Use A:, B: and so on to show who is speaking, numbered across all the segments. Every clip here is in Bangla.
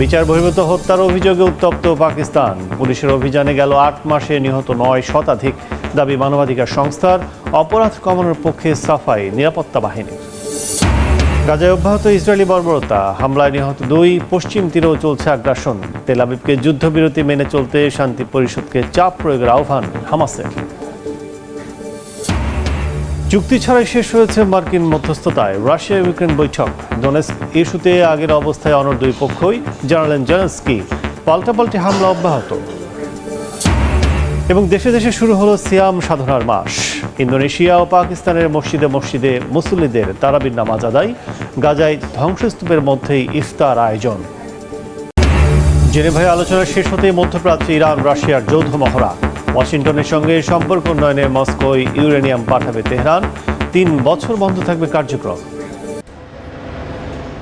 A: বিচার বহির্ভূত হত্যার অভিযোগে উত্তপ্ত পাকিস্তান। পুলিশের অভিযানে গেল ৮ মাসে নিহত ৯ শতাধিক, দাবি মানবাধিকার সংস্থার। অপরাধ কমানোর পক্ষে সাফাই নিরাপত্তা বাহিনী। গাজায় অব্যাহত ইসরায়েলি বর্বরতা, হামলায় নিহত ২। পশ্চিম তীরেও চলছে আগ্রাসন। তেল আবিবকে যুদ্ধবিরতি মেনে চলতে শান্তি পরিষদকে চাপ প্রয়োগের আহ্বান হামাসের। চুক্তি ছাড়াই শেষ হয়েছে মার্কিন মধ্যস্থতায় রাশিয়া ইউক্রেন বৈঠক। ডোনেস্ক ইস্যুতে আগের অবস্থায় অনড় দুই পক্ষই, জানালেন জেলেনস্কি। পাল্টাপাল্টি হামলা অব্যাহত। এবং দেশে দেশে শুরু হলো সিয়াম সাধনার মাস। ইন্দোনেশিয়া ও পাকিস্তানের মসজিদে মসজিদে মুসল্লিদের তারাবির নামাজ আদায়। গাজায় ধ্বংসস্তূপের মধ্যেই ইফতার আয়োজন। জেনেভায় আলোচনা শেষ হতেই মধ্যপ্রাচ্যে ইরান রাশিয়ার যৌথ মহড়া। ওয়াশিংটনের সঙ্গে সম্পর্ক উন্নয়নে মস্কোয় ইউরেনিয়াম পাঠাবে তেহরান। ৩ বছর বন্ধ থাকবে কার্যক্রম।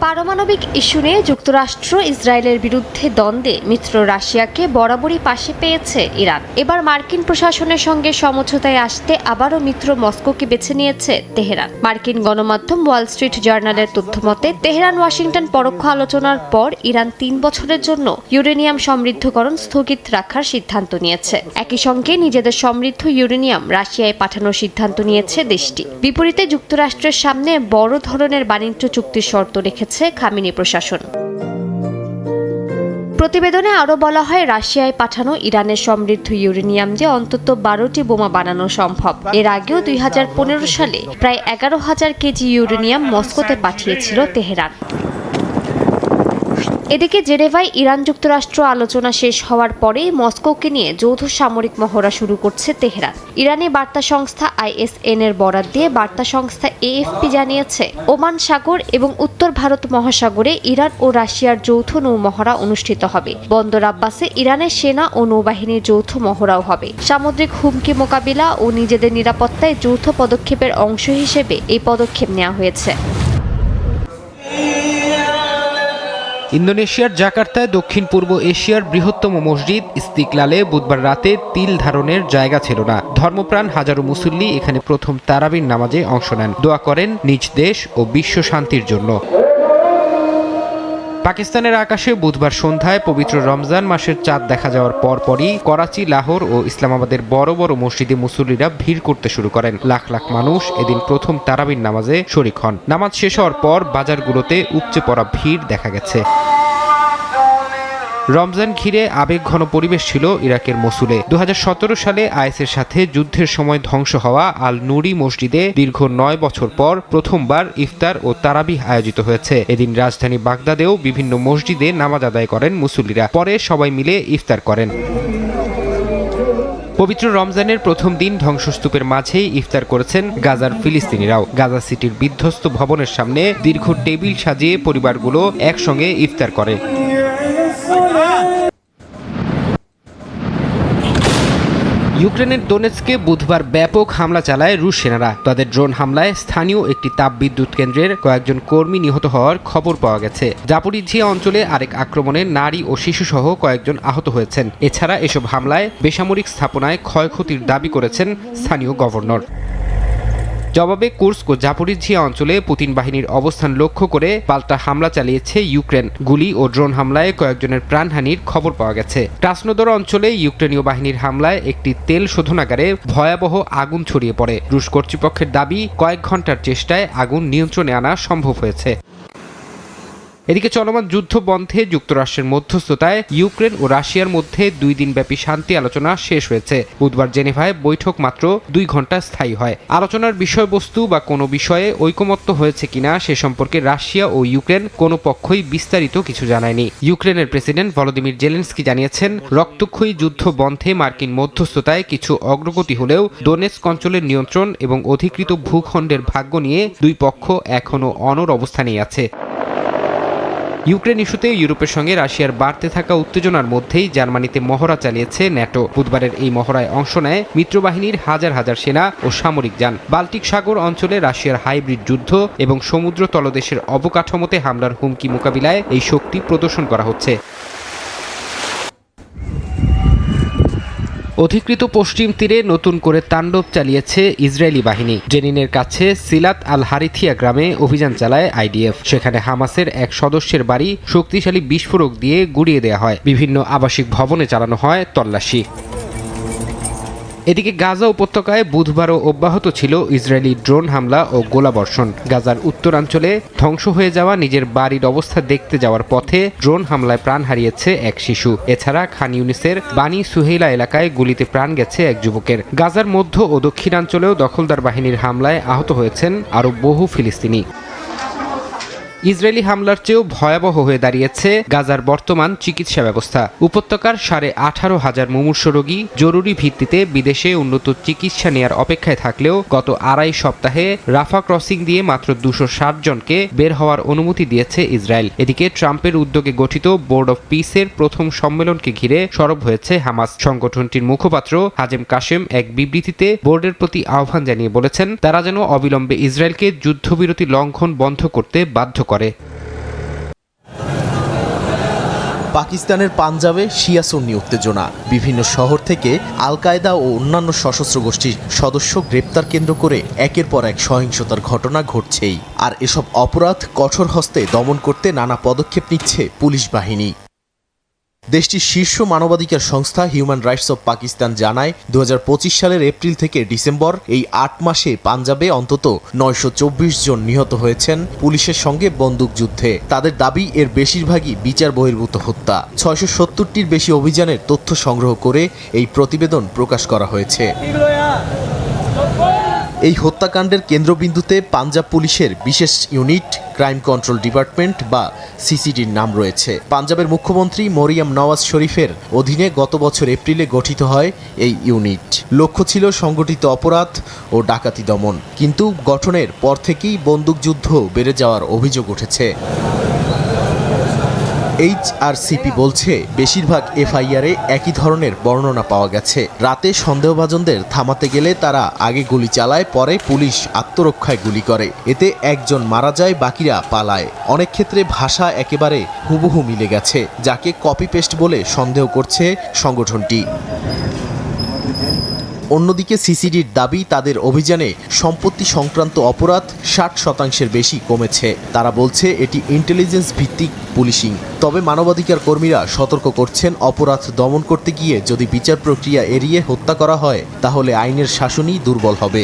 B: পারমাণবিক ইস্যু নিয়ে যুক্তরাষ্ট্র ইসরায়েলের বিরুদ্ধে দ্বন্দ্বে মিত্র রাশিয়াকে বরাবরই পাশে পেয়েছে ইরান। এবার মার্কিন প্রশাসনের সঙ্গে সমঝোতায় আসতে আবারও মিত্র মস্কোকে বেছে নিয়েছে তেহরান। মার্কিন গণমাধ্যম ওয়াল স্ট্রিট জার্নালের তথ্যমতে তেহরান ওয়াশিংটন পরোক্ষ আলোচনার পর ইরান ৩ বছরের জন্য ইউরেনিয়াম সমৃদ্ধকরণ স্থগিত রাখার সিদ্ধান্ত নিয়েছে। একই সঙ্গে নিজেদের সমৃদ্ধ ইউরেনিয়াম রাশিয়ায় পাঠানোর সিদ্ধান্ত নিয়েছে দেশটি। বিপরীতে যুক্তরাষ্ট্রের সামনে বড় ধরনের বাণিজ্য চুক্তির শর্ত রেখেছে খামেনি প্রশাসন। প্রতিবেদনে আরও বলা হয়, রাশিয়ায় পাঠানো ইরানের সমৃদ্ধ ইউরেনিয়াম দিয়ে অন্তত 12টি বোমা বানানো সম্ভব। এর আগেও 2015 সালে প্রায় 11,000 কেজি ইউরেনিয়াম মস্কোতে পাঠিয়েছিল তেহরান। এদিকে জেনেভায় ইরান যুক্তরাষ্ট্র আলোচনা শেষ হওয়ার পরেই মস্কোকে নিয়ে যৌথ সামরিক মহড়া শুরু করছে তেহরান। ইরানি বার্তা সংস্থা ISN এর বরাত দিয়ে বার্তা সংস্থা AFP জানিয়েছে, ওমান সাগর এবং উত্তর ভারত মহাসাগরে ইরান ও রাশিয়ার যৌথ নৌ মহড়া অনুষ্ঠিত হবে। বন্দর আব্বাসে ইরানের সেনা ও নৌবাহিনীর যৌথ মহড়াও হবে। সামুদ্রিক হুমকি মোকাবিলা ও নিজেদের নিরাপত্তায় যৌথ পদক্ষেপের অংশ হিসেবে এই পদক্ষেপ নেওয়া হয়েছে।
C: ইন্দোনেশিয়ার জাকার্তায় দক্ষিণ পূর্ব এশিয়ার বৃহত্তম মসজিদ ইস্তিকলালে বুধবার রাতে তিল ধারণের জায়গা ছিল না। ধর্মপ্রাণ হাজারো মুসল্লি এখানে প্রথম তারাবির নামাজে অংশ নেন, দোয়া করেন নিজ দেশ ও বিশ্ব শান্তির জন্য। পাকিস্তানের আকাশে বুধবার সন্ধ্যায় পবিত্র রমজান মাসের চাঁদ দেখা যাওয়ার পরপরই করাচি, লাহোর ও ইসলামাবাদের বড় বড় মসজিদে মুসল্লিরা ভিড় করতে শুরু করেন। লাখ লাখ মানুষ এদিন প্রথম তারাবির নামাজে শরিক হন। নামাজ শেষ হওয়ার পর বাজারগুলোতে উপচে পড়া ভিড় দেখা গেছে। রমজান ঘিরে আবেগঘন পরিবেশ ছিল ইরাকের মসুলে। 2017 সালে আইএসের সাথে যুদ্ধের সময় ধ্বংস হওয়া আল নুরি মসজিদে দীর্ঘ 9 বছর পর প্রথমবার ইফতার ও তারাবিহ আয়োজিত হয়েছে। এদিন রাজধানী বাগদাদেও বিভিন্ন মসজিদে নামাজ আদায় করেন মুসল্লিরা। পরে সবাই মিলে ইফতার করেন। পবিত্র রমজানের প্রথম দিন ধ্বংসস্তূপের মাঝেই ইফতার করেছেন গাজার ফিলিস্তিনিরাও। গাজা সিটির বিধ্বস্ত ভবনের সামনে দীর্ঘ টেবিল সাজিয়ে পরিবারগুলো একসঙ্গে ইফতার করে। ইউক্রেনের ডোনেৎস্কে বুধবার ব্যাপক হামলা চালায় রুশ সেনারা। তাদের ড্রোন হামলায় স্থানীয় একটি তাপবিদ্যুৎ কেন্দ্রের কয়েকজন কর্মী নিহত হওয়ার খবর পাওয়া গেছে। জাপোরিঝিয়া অঞ্চলে আরেক আক্রমণে নারী ও শিশুসহ কয়েকজন আহত হয়েছেন। এছাড়া এসব হামলায় বেসামরিক স্থাপনায় ক্ষয়ক্ষতির দাবি করেছেন স্থানীয় গভর্নর। জবাবে কুর্স্ক ও জাপোরিঝিয়া অঞ্চলে পুতিন বাহিনীর অবস্থান লক্ষ্য করে পাল্টা হামলা চালিয়েছে ইউক্রেন। গুলি ও ড্রোন হামলায় কয়েকজনের প্রাণহানির খবর পাওয়া গেছে। ক্রাসনোদর অঞ্চলে ইউক্রেনীয় বাহিনীর হামলায় একটি তেল শোধনাগারে ভয়াবহ আগুন ছড়িয়ে পড়ে। রুশ কর্তৃপক্ষের দাবি, কয়েক ঘন্টার চেষ্টায় আগুন নিয়ন্ত্রণে আনা সম্ভব হয়েছে। এদিকে চলমান যুদ্ধ বন্ধে যুক্তরাষ্ট্রের মধ্যস্থতায় ইউক্রেন ও রাশিয়ার মধ্যে 2 দিনব্যাপী শান্তি আলোচনা শেষ হয়েছে। বুধবার জেনেভায় বৈঠক মাত্র 2 ঘন্টা স্থায়ী হয়। আলোচনার বিষয়বস্তু বা কোনো বিষয়ে ঐকমত্য হয়েছে কিনা সে সম্পর্কে রাশিয়া ও ইউক্রেন কোনো পক্ষই বিস্তারিত কিছু জানায়নি। ইউক্রেনের প্রেসিডেন্ট ভলোদিমির জেলেনস্কি জানিয়েছেন, রক্তক্ষয়ী যুদ্ধ বন্ধে মার্কিন মধ্যস্থতায় কিছু অগ্রগতি হলেও ডোনেৎস্ক অঞ্চলের নিয়ন্ত্রণ এবং অধিকৃত ভূখণ্ডের ভাগ্য নিয়ে 2 পক্ষ এখনও অনড় অবস্থানেই আছে। ইউক্রেন ইস্যুতে ইউরোপের সঙ্গে রাশিয়ার বাড়তে থাকা উত্তেজনার মধ্যেই জার্মানিতে মহড়া চালিয়েছে ন্যাটো। বুধবারের এই মহড়ায় অংশ নেয় মিত্রবাহিনীর হাজার হাজার সেনা ও সামরিক যান। বাল্টিক সাগর অঞ্চলে রাশিয়ার হাইব্রিড যুদ্ধ এবং সমুদ্র তলদেশের অবকাঠামোতে হামলার হুমকি মোকাবিলায় এই শক্তি প্রদর্শন করা হচ্ছে। অধিকৃত পশ্চিম তীরে নতুন করে তাণ্ডব চালিয়েছে ইসরায়েলি বাহিনী। জেনিনের কাছে সিলাত আল হারিথিয়া গ্রামে অভিযান চালায় আইডিএফ। সেখানে হামাসের এক সদস্যের বাড়ি শক্তিশালী বিস্ফোরক দিয়ে গুড়িয়ে দেওয়া হয়। বিভিন্ন আবাসিক ভবনে চালানো হয় তল্লাশি। এদিকে গাজা উপত্যকায় বুধবারও অব্যাহত ছিল ইসরায়েলি ড্রোন হামলা ও গোলাবর্ষণ। গাজার উত্তরাঞ্চলে ধ্বংস হয়ে যাওয়া নিজের বাড়ির অবস্থা দেখতে যাওয়ার পথে ড্রোন হামলায় প্রাণ হারিয়েছে এক শিশু। এছাড়া খান ইউনিসের বানি সুহেইলা এলাকায় গুলিতে প্রাণ গেছে এক যুবকের। গাজার মধ্য ও দক্ষিণাঞ্চলেও দখলদার বাহিনীর হামলায় আহত হয়েছেন আরও বহু ফিলিস্তিনি। ইসরায়েলি হামলার চেয়েও ভয়াবহ হয়ে দাঁড়িয়েছে গাজার বর্তমান চিকিৎসা ব্যবস্থা। উপত্যকার 18,500 মুমূর্ষ রোগী জরুরি ভিত্তিতে বিদেশে উন্নত চিকিৎসা নেয়ার অপেক্ষায় থাকলেও গত আড়াই সপ্তাহে রাফা ক্রসিং দিয়ে মাত্র 260 জনকে বের হওয়ার অনুমতি দিয়েছে ইসরায়েল। এদিকে ট্রাম্পের উদ্যোগে গঠিত বোর্ড অব পিসের প্রথম সম্মেলনকে ঘিরে সরব হয়েছে হামাস। সংগঠনটির মুখপাত্র হাজেম কাশেম এক বিবৃতিতে বোর্ডের প্রতি আহ্বান জানিয়ে বলেছেন, তারা যেন অবিলম্বে ইসরায়েলকে যুদ্ধবিরতি লঙ্ঘন বন্ধ করতে বাধ্য করে।
D: পাকিস্তানের পাঞ্জাবে শিয়া সুন্নি উত্তেজনা। বিভিন্ন শহর থেকে আল কায়দা ও অন্যান্য সশস্ত্র গোষ্ঠীর সদস্য গ্রেপ্তার কেন্দ্র করে একের পর এক সহিংসতার ঘটনা ঘটছেই। আর এসব অপরাধ কঠোর হস্তে দমন করতে নানা পদক্ষেপ নিচ্ছে পুলিশ বাহিনী। দেশটির শীর্ষ মানবাধিকার সংস্থা হিউম্যান রাইটস অব পাকিস্তান জানায়, 2025 সালের এপ্রিল থেকে ডিসেম্বর এই 8 মাসে পাঞ্জাবে অন্তত 924 জন নিহত হয়েছেন পুলিশের সঙ্গে বন্দুকযুদ্ধে। তাদের দাবি, এর বেশিরভাগই বিচার বহির্ভূত হত্যা। 670টির বেশি অভিযানের তথ্য সংগ্রহ করে এই প্রতিবেদন প্রকাশ করা হয়েছে। এই হত্যাকাণ্ডের কেন্দ্রবিন্দুতে পাঞ্জাব পুলিশের বিশেষ ইউনিট ক্রাইম কন্ট্রোল ডিপার্টমেন্ট বা সিসিডির নাম রয়েছে। পাঞ্জাবের মুখ্যমন্ত্রী মরিয়াম নওয়াজ শরীফের অধীনে গত বছর এপ্রিলে গঠিত হয় এই ইউনিট। লক্ষ্য ছিল সংগঠিত অপরাধ ও ডাকাতি দমন, কিন্তু গঠনের পর থেকেই বন্দুকযুদ্ধ বেড়ে যাওয়ার অভিযোগ উঠেছে। এইচআরসিপি বলছে, বেশিরভাগ এফআইআরে একই ধরনের বর্ণনা পাওয়া গেছে। রাতে সন্দেহভাজনদের থামাতে গেলে তারা আগে গুলি চালায়, পরে পুলিশ আত্মরক্ষায় গুলি করে। এতে একজন মারা যায়, বাকিরা পালায়। অনেক ক্ষেত্রে ভাষা একেবারে হুবহু মিলে গেছে, যাকে কপি পেস্ট বলে সন্দেহ করছে সংগঠনটি। অন্যদিকে সিসিডির দাবি, তাদের অভিযানে সম্পত্তি সংক্রান্ত অপরাধ 60% বেশি কমেছে। তারা বলছে এটি ইন্টেলিজেন্স ভিত্তিক পুলিশিং। তবে মানবাধিকার কর্মীরা সতর্ক করছেন, অপরাধ দমন করতে গিয়ে যদি বিচার প্রক্রিয়া এড়িয়ে হত্যা করা হয়, তাহলে আইনের শাসনই দুর্বল হবে।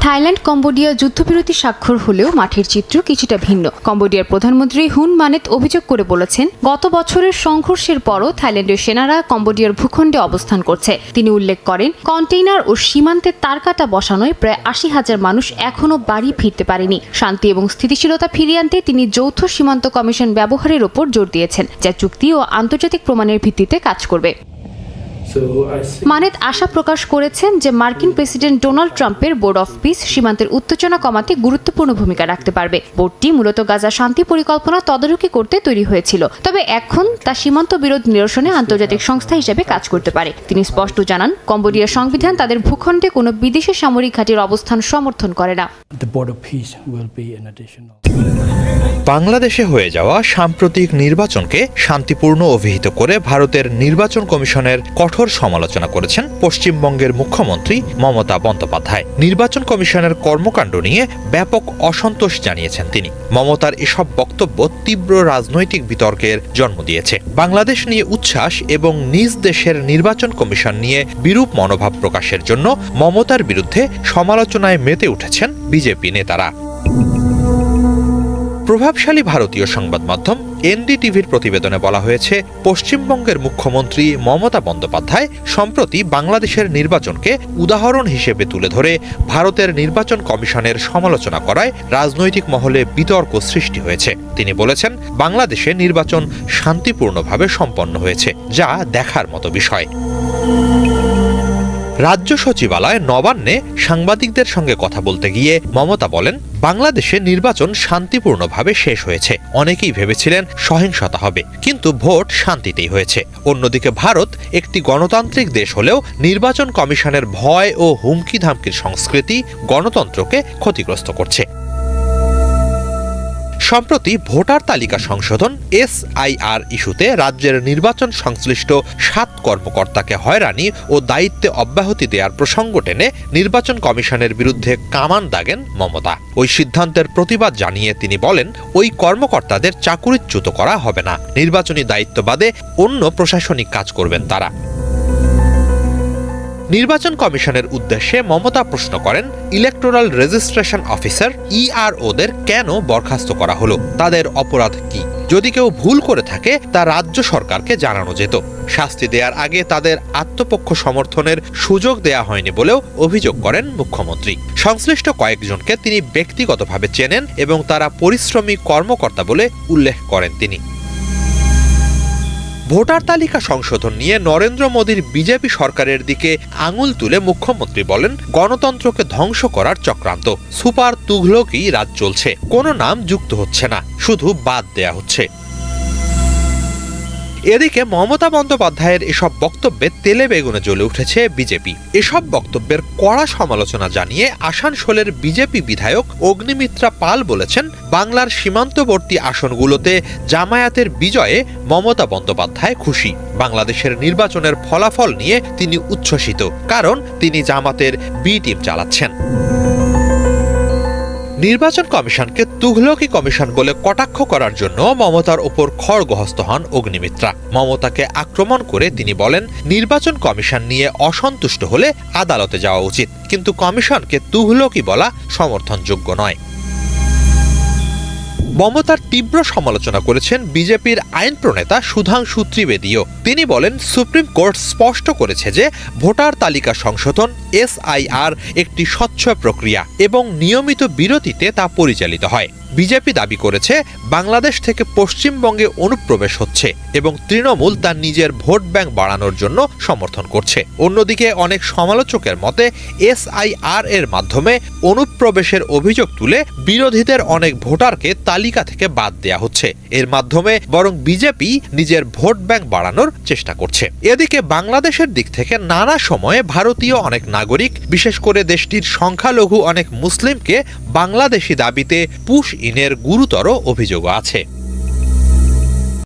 E: থাইল্যান্ড কম্বোডিয়া যুদ্ধবিরতি স্বাক্ষর হলেও মাঠের চিত্র কিছুটা ভিন্ন। কম্বোডিয়ার প্রধানমন্ত্রী হুন মানেত অভিযোগ করে বলেছেন, গত বছরের সংঘর্ষের পরও থাইল্যান্ডের সেনারা কম্বোডিয়ার ভূখণ্ডে অবস্থান করছে। তিনি উল্লেখ করেন, কন্টেইনার ও সীমান্তে তারকাটা বসানোয় প্রায় 80,000 মানুষ এখনও বাড়ি ফিরতে পারেনি। শান্তি এবং স্থিতিশীলতা ফিরিয়ে আনতে তিনি যৌথ সীমান্ত কমিশন ব্যবহারের ওপর জোর দিয়েছেন, যা চুক্তি ও আন্তর্জাতিক প্রমাণের ভিত্তিতে কাজ করবে। মানেত আশা প্রকাশ করেছেন যে মার্কিন প্রেসিডেন্ট ডোনাল্ড ট্রাম্পের বোর্ড অফ পিস সীমান্তের উত্তেজনা কমাতে গুরুত্বপূর্ণ ভূমিকা রাখতে পারবে। বোর্ডটি মূলত গাজা শান্তি পরিকল্পনা তদারকি করতে তৈরি হয়েছিল, তবে এখন তা সীমান্ত বিরোধ নিরসনে আন্তর্জাতিক সংস্থা হিসেবে কাজ করতে পারে। তিনি স্পষ্ট জানান, কম্বোডিয়ার সংবিধান তাদের ভূখণ্ডে কোনো বিদেশি সামরিক ঘাঁটির অবস্থান সমর্থন করে না।
F: বাংলাদেশে হয়ে যাওয়া সাম্প্রতিক নির্বাচনকে শান্তিপূর্ণ অভিহিত করে ভারতের নির্বাচন কমিশনের কঠোর সমালোচনা করেছেন পশ্চিমবঙ্গের মুখ্যমন্ত্রী মমতা বন্দ্যোপাধ্যায়। নির্বাচন কমিশনের কর্মকাণ্ড নিয়ে ব্যাপক অসন্তোষ জানিয়েছেন তিনি। মমতার এসব বক্তব্য তীব্র রাজনৈতিক বিতর্কের জন্ম দিয়েছে। বাংলাদেশ নিয়ে উচ্ছ্বাস এবং নিজ দেশের নির্বাচন কমিশন নিয়ে বিরূপ মনোভাব প্রকাশের জন্য মমতার বিরুদ্ধে সমালোচনায় মেতে উঠেছেন বিজেপি নেতারা। প্রভাবশালী ভারতীয় সংবাদ মাধ্যম এনডিটিভির প্রতিবেদনে বলা হয়েছে, পশ্চিমবঙ্গের মুখ্যমন্ত্রী মমতা বন্দ্যোপাধ্যায় সম্প্রতি বাংলাদেশের নির্বাচনকে উদাহরণ হিসেবে তুলে ধরে ভারতের নির্বাচন কমিশনের সমালোচনা করায় রাজনৈতিক মহলে বিতর্ক সৃষ্টি হয়েছে। তিনি বলেছেন, বাংলাদেশে নির্বাচন শান্তিপূর্ণভাবে সম্পন্ন হয়েছে, যা দেখার মতো বিষয়। রাজ্য সচিবালয় নবান্নে সাংবাদিকদের সঙ্গে কথা বলতে গিয়ে মমতা বলেন, বাংলাদেশে নির্বাচন শান্তিপূর্ণভাবে শেষ হয়েছে। অনেকেই ভেবেছিলেন সহিংসতা হবে, কিন্তু ভোট শান্তিতেই হয়েছে। অন্যদিকে ভারত একটি গণতান্ত্রিক দেশ হলেও নির্বাচন কমিশনের ভয় ও হুমকি ধামকির সংস্কৃতি গণতন্ত্রকে ক্ষতিগ্রস্ত করছে। সম্প্রতি ভোটার তালিকা সংশোধন SIR ইস্যুতে রাজ্যের নির্বাচন সংশ্লিষ্ট 7 কর্মকর্তাকে হয়রানি ও দায়িত্বে অব্যাহতি দেওয়ার প্রসঙ্গ টেনে নির্বাচন কমিশনের বিরুদ্ধে কামান দাগেন মমতা। ওই সিদ্ধান্তের প্রতিবাদ জানিয়ে তিনি বলেন, ওই কর্মকর্তাদের চাকুরিচ্যুত করা হবে না, নির্বাচনী দায়িত্ব বাদে অন্য প্রশাসনিক কাজ করবেন তারা। নির্বাচন কমিশনের উদ্দেশ্যে মমতা প্রশ্ন করেন, ইলেকটোরাল রেজিস্ট্রেশন অফিসার EROদের কেন বরখাস্ত করা হলো, তাদের অপরাধ কি? যদি কেউ ভুল করে থাকে তা রাজ্য সরকারকে জানানো যেত। শাস্তি দেওয়ার আগে তাদের আত্মপক্ষ সমর্থনের সুযোগ দেয়া হয়নি বলেও অভিযোগ করেন মুখ্যমন্ত্রী। সংশ্লিষ্ট কয়েকজনকে তিনি ব্যক্তিগতভাবে চেনেন এবং তারা পরিশ্রমী কর্মকর্তা বলে উল্লেখ করেন তিনি। ভোটার তালিকা সংশোধন নিয়ে নরেন্দ্র মোদীর বিজেপি সরকারের দিকে আঙুল তুলে মুখ্যমন্ত্রী বলেন, গণতন্ত্রকে ধ্বংস করার চক্রান্ত, সুপার তুঘলকই রাজ চলছে, কোনো নাম যুক্ত হচ্ছে না, শুধু বাদ দেয়া হচ্ছে। এদিকে মমতা বন্দ্যোপাধ্যায়ের এসব বক্তব্যে তেলে বেগুনে জ্বলে উঠেছে বিজেপি। এসব বক্তব্যের কড়া সমালোচনা জানিয়ে আসানসোলের বিজেপি বিধায়ক অগ্নিমিত্রা পাল বলেছেন, বাংলার সীমান্তবর্তী আসনগুলোতে জামায়াতের বিজয়ে মমতা বন্দ্যোপাধ্যায় খুশি। বাংলাদেশের নির্বাচনের ফলাফল নিয়ে তিনি উচ্ছ্বসিত, কারণ তিনি জামাতের বি টিম চালাচ্ছেন। নির্বাচন কমিশনকে তুঘলকি কমিশন বলে কটাক্ষ করার জন্য মমতার ওপর খড়গহস্ত হন অগ্নিমিত্রা। মমতাকে আক্রমণ করে তিনি বলেন, নির্বাচন কমিশন নিয়ে অসন্তুষ্ট হলে আদালতে যাওয়া উচিত, কিন্তু কমিশনকে তুঘলকি বলা সমর্থনযোগ্য নয়। মমতার তীব্র সমালোচনা করেছেন বিজেপির আইন প্রণেতা সুধাংশু ত্রিবেদীও। তিনি বলেন, সুপ্রিম কোর্ট স্পষ্ট করেছে যে ভোটার তালিকা সংশোধন SIR একটি স্বচ্ছ প্রক্রিয়া এবং নিয়মিত বিরতিতে তা পরিচালিত হয়। বিজেপি দাবি করেছে বাংলাদেশ থেকে পশ্চিমবঙ্গে অনুপ্রবেশ হচ্ছে এবং তৃণমূল তার নিজের ভোট ব্যাংক বাড়ানোর জন্য সমর্থন করছে। অন্যদিকে অনেক সমালোচকের মতে SIR এর মাধ্যমে অনুপ্রবেশের অভিযোগ তুলে বিরোধীদের অনেক ভোটারকে তালিকা থেকে বাদ দেয়া হচ্ছে। এর মাধ্যমে বরং বিজেপি নিজের ভোট ব্যাংক বাড়ানোর চেষ্টা করছে। এদিকে বাংলাদেশের দিক থেকে নানা সময়ে ভারতীয় অনেক নাগরিক, বিশেষ করে দেশটির সংখ্যালঘু অনেক মুসলিমকে বাংলাদেশি দাবিতে পুশ ইনের গুরুতর অভিযোগ আছে।